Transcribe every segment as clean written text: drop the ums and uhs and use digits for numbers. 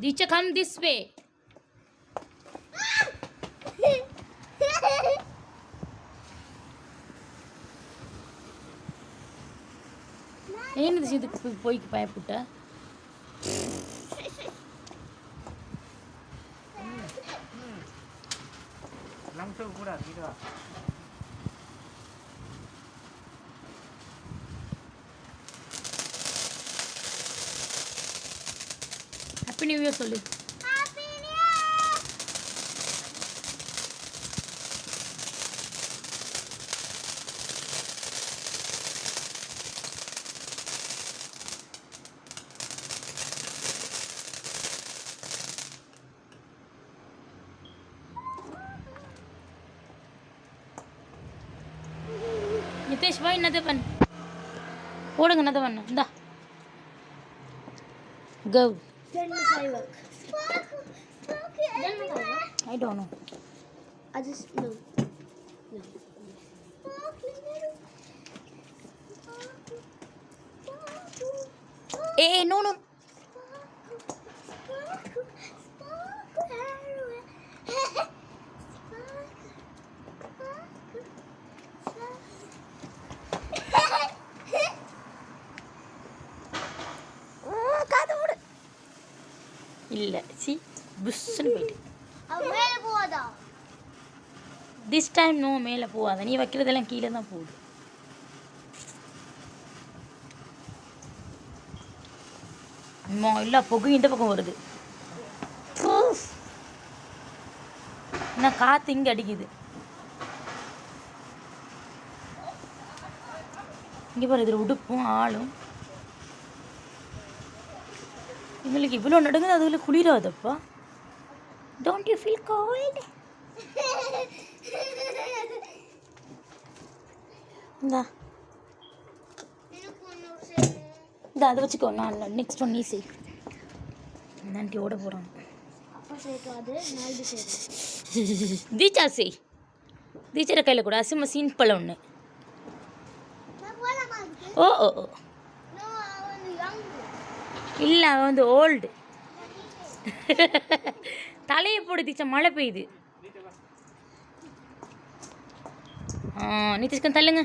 Dicha, come this way. ఏంటిది இதுக்கு போய்க்கு பயப்பட்ட நமக்கு கூட இதுவா ஹாப்பி நியூ இயர் சொல்லு. Happy new year. நிதேஷ் வா என்னது பண்ணு போடுங்க என்னது பண்ணு இந்தா go. Then the firework. Then the firework. I don't know. I just no. Hey, no, no. இல்ல சி புஷ்ன்னு போயிட்டு மேலே போவாதா திஸ் டைம் நோ மேலே போகாத நீ வைக்கிறதெல்லாம் கீழே தான் போகுது அம்மா இல்லை புகை இந்த பக்கம் வருது என்ன காற்று இங்கே அடிக்குது இங்கே பாரு இதில் உடுப்பும் ஆளும் எங்களுக்கு இவ்வளோ நடுங்குது அதுல குளிராதப்பா டோன்ட் யூ ஃபீல் கோல்ட் இந்தா இந்த அதை வச்சுக்கோ நான் நெக்ஸ்ட் ஒன் நீ செய் நன்றி ஓட போகிறான் அப்பா சேர்க்காது நாலு சேர்க்கும் தீச்சா செய் தீச்சரை கையில் கூட அசிம சிம்பிள் ஒன்று ஓ ஓ ஓ இல்லை அவன் வந்து ஓல்டு தலையை போடு தீச்சா மழை பெய்யுது நிதிஷ்கன் தள்ளுங்க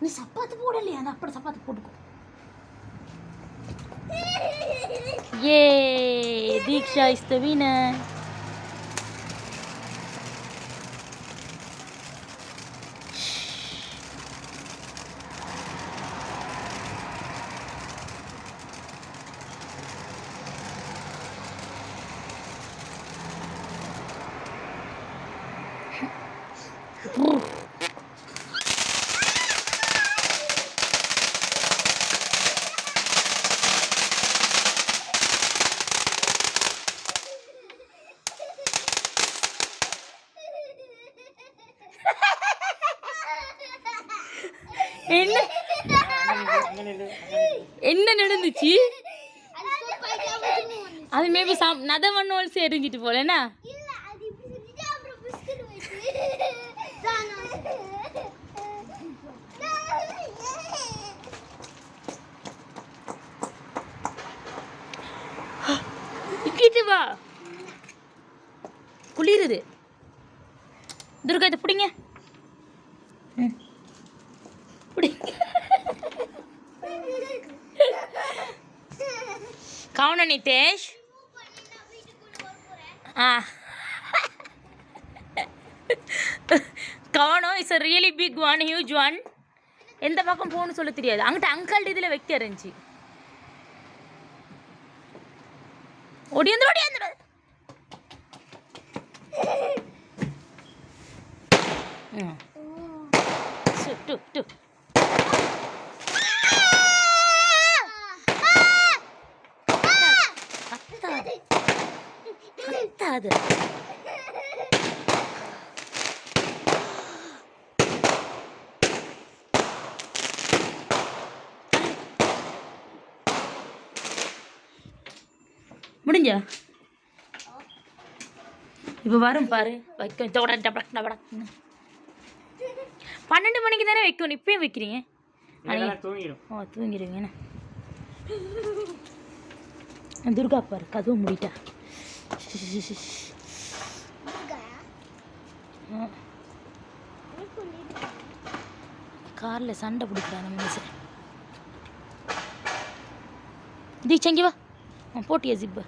நீ சப்பாத்து போடலையா அந்த அப்படி சப்பாத்து போட்டுக்கோ ஏ தீக்ஷா இஸ் த வினர் என்ன என்ன நடந்துச்சு அது மேபி நதவண்ணோல் எரிஞ்சிட்டு போலண்ணா இக்கிட்டு வா குளிருது துர்கா இதை பிடிங்க கவுன நிதேஷ் கவனம் it's a really big one huge one எந்த பக்கம் போகணும்னு சொல்ல தெரியாது அங்கிட்ட அங்கிள் இதில் வைக்க இருந்துச்சு ஓடியாந்து ஓடியாந்து டு டு கத்தாது முடிஞ்சா இப்போ வரும் பாரு வைக்க 12 மணிக்கு தானே வைக்கணும் இப்பயும் வைக்கிறீங்க இதெல்லாம் தூங்கிடும். ஓ தூங்கிடுவீங்கண்ணா. துர்கா பாரு கதவு மூடிட்டா. காரில் சண்டை பிடிக்கிறாங்க மனுஷன். தீச்சங்கி வா போட்டியா ஜிப்பு.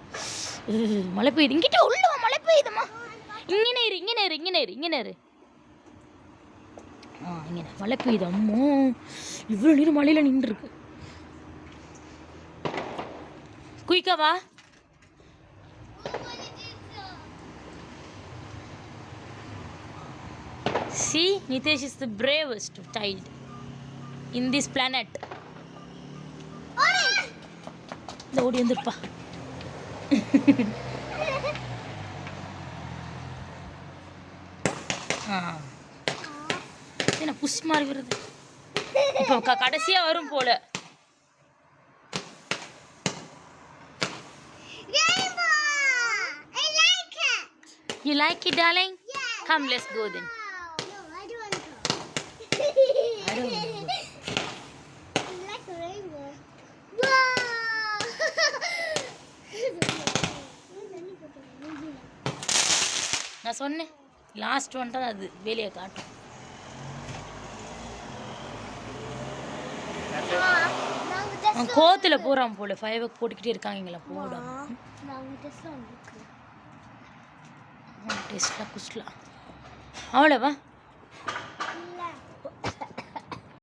மழை பெய்யுது இங்கிட்ட உள்ள மழை பெய்யுதுமா. இங்கே நேரு இங்கே நேரு இங்கே நேரு இங்கே நேரு. இங்கே மழை பெய்யுது. அம்மோ இவ்வளோ நேரம் மழையில் நின்றுருக்கு. குயிக்கா வா. See, Nitesh is the bravest child in this planet. இந்த ஓடி வந்துருப்பா. என்ன புஷ் மாதிரி வருது. இப்போ கடைசியா வரும் போல. You like it, darling? Come, let's go then. I don't know. Like a rainbow. Wow! நான் சொன்னேன் லாஸ்ட் வந்துட்டு அது வேலையை காட்டும். அவன் கோத்தில் போகிறான் போல. 5 போட்டுக்கிட்டே இருக்காங்க இங்கே போட. டெஸ்ட்லாம் குஸ்லாம் அவ்வளோவா.